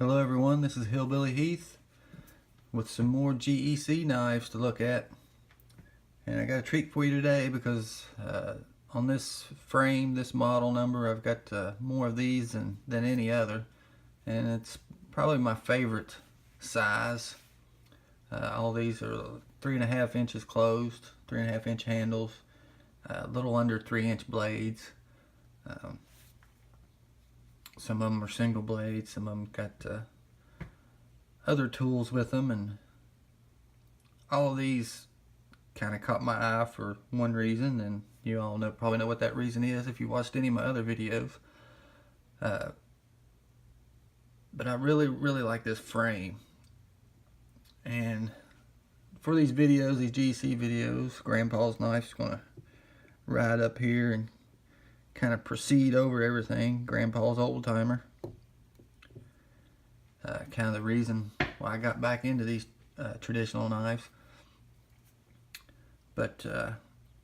Hello everyone, this is Hillbilly Heath with some more GEC knives to look at. And I got a treat for you today because on this frame, this model number, I've got more of these than any other. And it's probably my favorite size. All these are 3.5 inches closed, 3.5 inch handles, a little under 3-inch blades. Some of them are single blades, some of them got other tools with them, and all of these kind of caught my eye for one reason, and you all probably know what that reason is if you watched any of my other videos. But I really like this frame, and for these videos, these GEC videos, Grandpa's Knife's going to ride up here and kind of proceed over everything. Grandpa's old timer. Kind of the reason why I got back into these traditional knives. But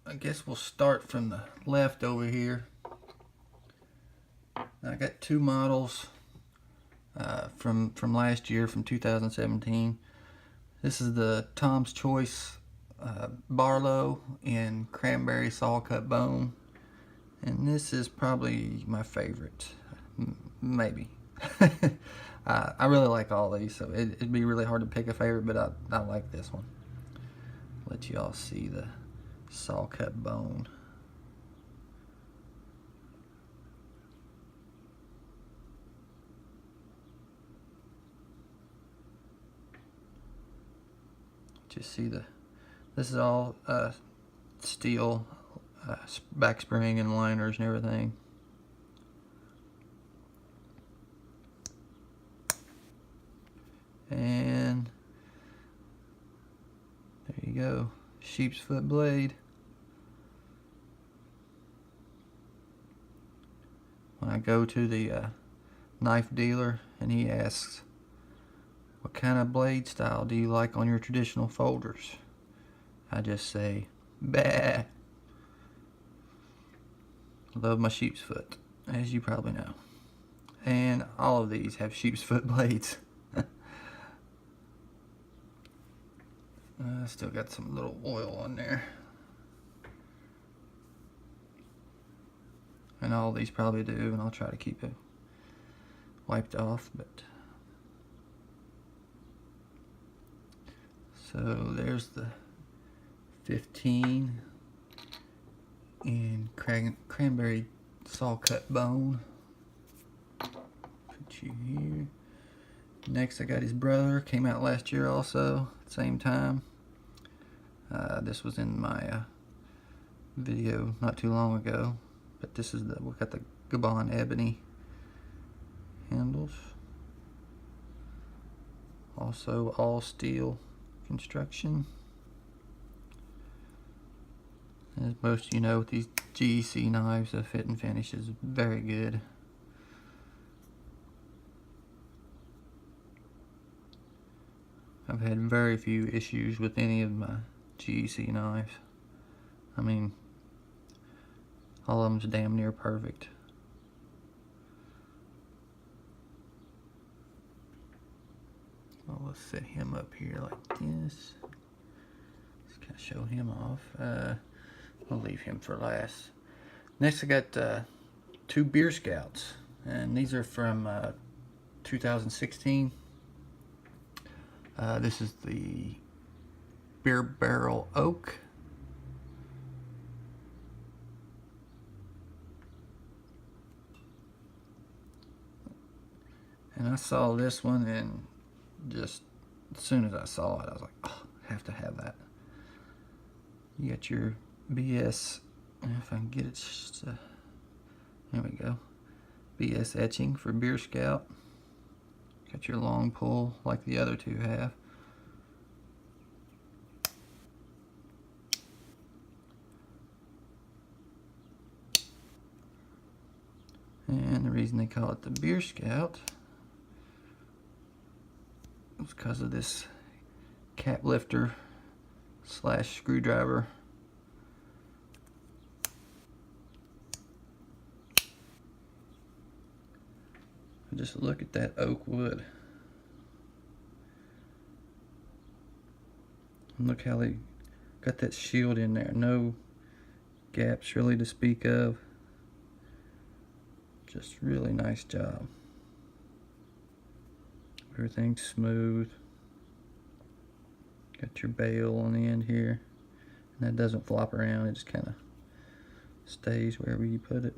I guess we'll start from the left over here. I got two models from last year, from 2017. This is the Tom's Choice Barlow in cranberry saw cut bone. And this is probably my favorite, maybe. I really like all these, so it'd be really hard to pick a favorite, but I like this one. Let you all see the saw cut bone. Just see this is all steel. Back spring and liners and everything. And there you go, sheep's foot blade. When I go to the knife dealer and he asks, what kind of blade style do you like on your traditional folders? I just say, bah. Love my sheep's foot, as you probably know. And all of these have sheep's foot blades. Still got some little oil on there. And all these probably do, and I'll try to keep it wiped off, but so there's the 15 in cranberry saw cut bone. Put you here. Next I got his brother, came out last year also, same time. This was in my video not too long ago, but this is we got the Gabon ebony handles. Also all steel construction. As most of you know, with these GEC knives, the fit and finish is very good. I've had very few issues with any of my GEC knives. I mean, all of them's damn near perfect. Well, let's set him up here like this. Let's kind of show him off. I'll leave him for last. Next I got two Beer Scouts, and these are from 2016. This is the Charred Barrel Oak. And I saw this one, and just as soon as I saw it, I was like, oh, I have to have that. You got your BS, if I can get it, there we go, BS etching for Beer Scout. Got your long pull like the other two have. And the reason they call it the Beer Scout is because of this cap lifter / screwdriver. Just look at that oak wood. Look how they got that shield in there. No gaps really to speak of. Just really nice job. Everything's smooth. Got your bail on the end here. And that doesn't flop around, it just kind of stays wherever you put it.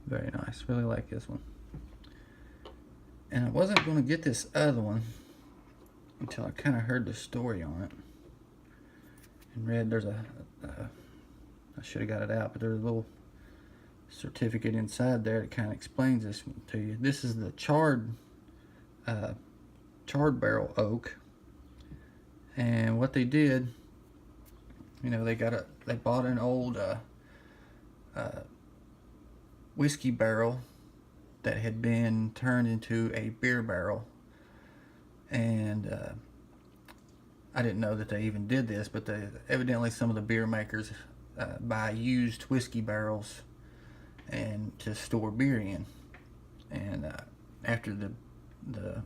Very nice, really like this one. And I wasn't going to get this other one until I kind of heard the story on it. And read there's I should have got it out, but there's a little certificate inside there that kind of explains this to you. This is the Charred Barrel Oak. And what they did, you know, they bought an old whiskey barrel that had been turned into a beer barrel, and I didn't know that they even did this, but evidently some of the beer makers buy used whiskey barrels and to store beer in. And after the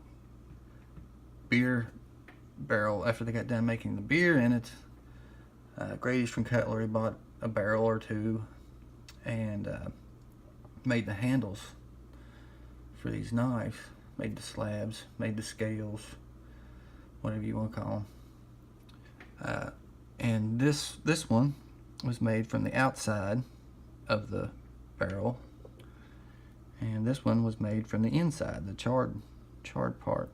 beer barrel, after they got done making the beer in it, Grady's from Cutlery bought a barrel or two and made the handles for these knives, made the slabs, made the scales, whatever you want to call them. And this one was made from the outside of the barrel, and this one was made from the inside, the charred part.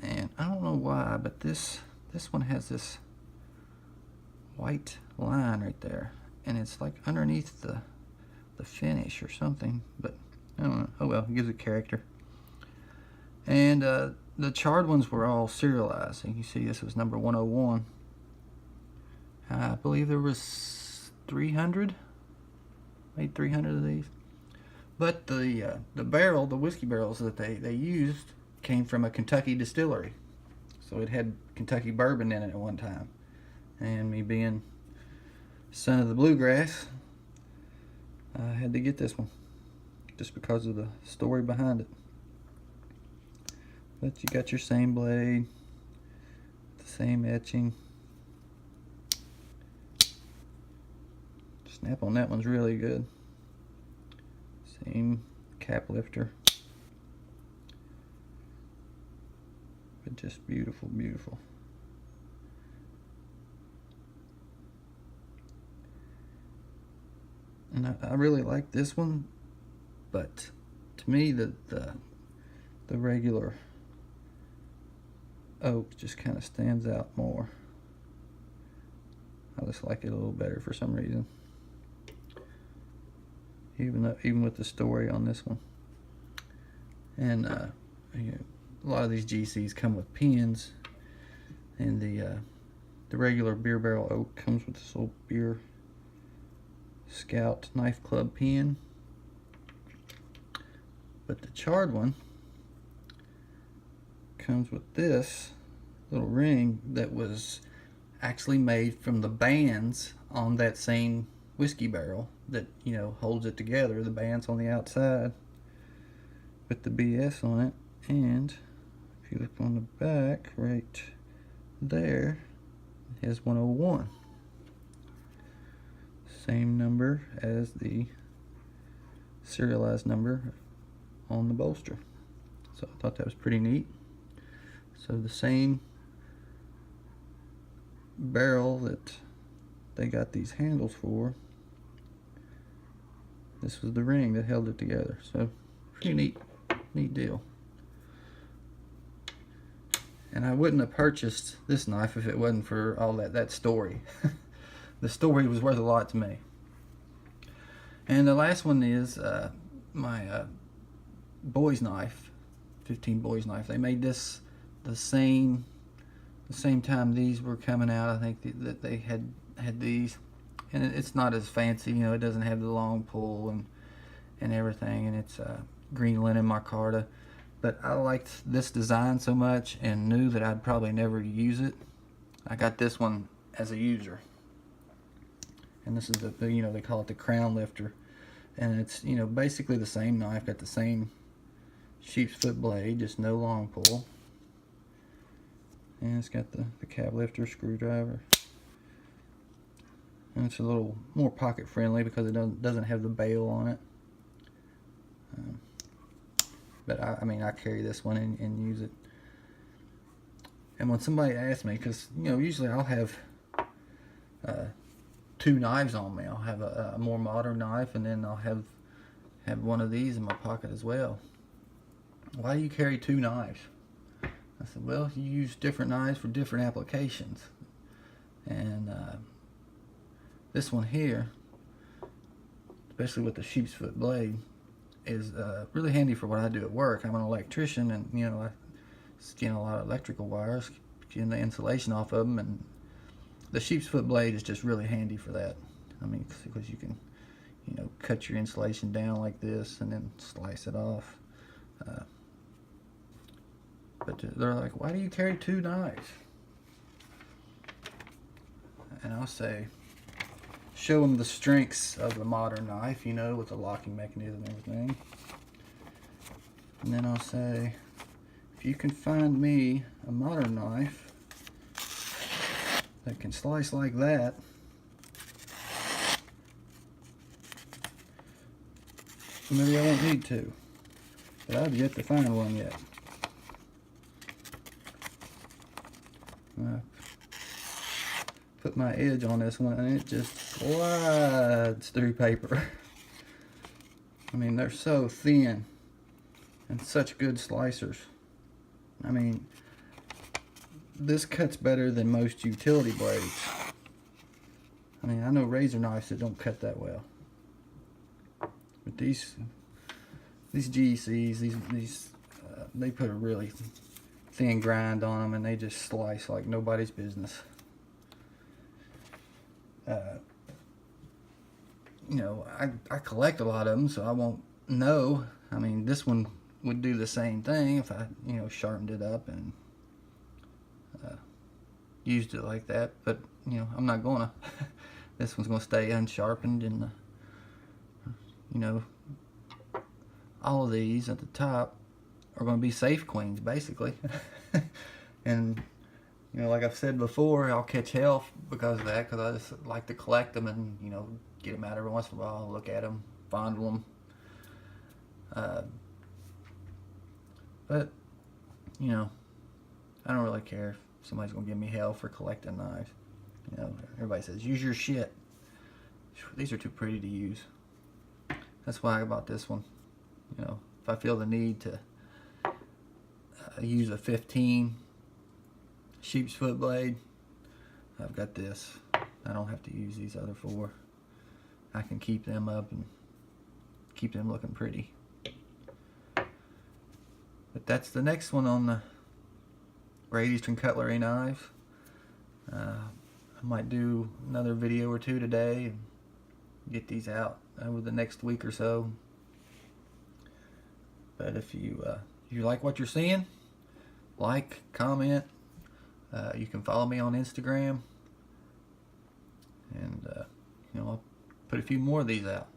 And I don't know why, but this one has this white line right there, and it's like underneath the finish or something, but I don't know. Oh well, it gives it character. And the charred ones were all serialized. And you see this was number 101. I believe there was 300, made 300 of these. But the barrel, the whiskey barrels that they used came from a Kentucky distillery. So it had Kentucky bourbon in it at one time. And me being son of the bluegrass, I had to get this one just because of the story behind it. But you got your same blade, the same etching. Snap on that one's really good. Same cap lifter. But just beautiful, beautiful. And I really like this one, but to me the regular oak just kind of stands out more. I just like it a little better for some reason. Even with the story on this one. And you know, a lot of these GCs come with pins, and the regular beer barrel oak comes with this little beer Scout knife club pin. But the charred one comes with this little ring that was actually made from the bands on that same whiskey barrel that, you know, holds it together. The bands on the outside with the BS on it. And if you look on the back right there, it has 101. Same number as the serialized number on the bolster. So I thought that was pretty neat. So the same barrel that they got these handles for, this was the ring that held it together. So pretty neat deal. And I wouldn't have purchased this knife if it wasn't for all that story. The story was worth a lot to me. And the last one is my boy's knife, 15 boy's knife. They made this the same time these were coming out. I think that they had these, and it's not as fancy. You know, it doesn't have the long pull and everything, and it's green linen micarta. But I liked this design so much and knew that I'd probably never use it. I got this one as a user. And this is the you know, they call it the crown lifter, and it's, you know, basically the same knife, got the same sheep's foot blade, just no long pull. And it's got the cab lifter screwdriver. And it's a little more pocket friendly because it doesn't have the bail on it. But I mean, I carry this one and use it. And when somebody asks me, because you know, usually I'll have two knives on me. I'll have a more modern knife, and then I'll have one of these in my pocket as well. Why do you carry two knives? I said, well, you use different knives for different applications. And this one here, especially with the sheep's foot blade, is really handy for what I do at work. I'm an electrician, and you know, I skin a lot of electrical wires, getting the insulation off of them, and the sheep's foot blade is just really handy for that. I mean, because you can, you know, cut your insulation down like this and then slice it off. But they're like, why do you carry two knives? And I'll say, show them the strengths of the modern knife, you know, with the locking mechanism and everything. And then I'll say, if you can find me a modern knife that can slice like that, maybe I won't need to. But I've yet to find one yet. Put my edge on this one and it just slides through paper. I mean, they're so thin and such good slicers. I mean, this cuts better than most utility blades. I mean, I know razor knives that don't cut that well, but these GECs, these they put a really thin grind on them, and they just slice like nobody's business. You know, I collect a lot of them, so I won't know. I mean, this one would do the same thing if I, you know, sharpened it up and used it like that. But you know, I'm not gonna. This one's gonna stay unsharpened, and you know, all of these at the top are gonna be safe queens, basically. And you know, like I've said before, I'll catch hell because of that, because I just like to collect them and, you know, get them out every once in a while, look at them, fondle them. But, you know, I don't really care if somebody's going to give me hell for collecting knives. You know, everybody says, use your shit. These are too pretty to use. That's why I bought this one. You know, if I feel the need to use a 15 sheep's foot blade, I've got this. I don't have to use these other four. I can keep them up and keep them looking pretty. But that's the next one on the Great Eastern Cutlery knives. I might do another video or two today and get these out over the next week or so. But if you like what you're seeing, like, comment. You can follow me on Instagram, and you know, I'll put a few more of these out.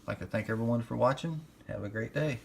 I'd like to thank everyone for watching. Have a great day.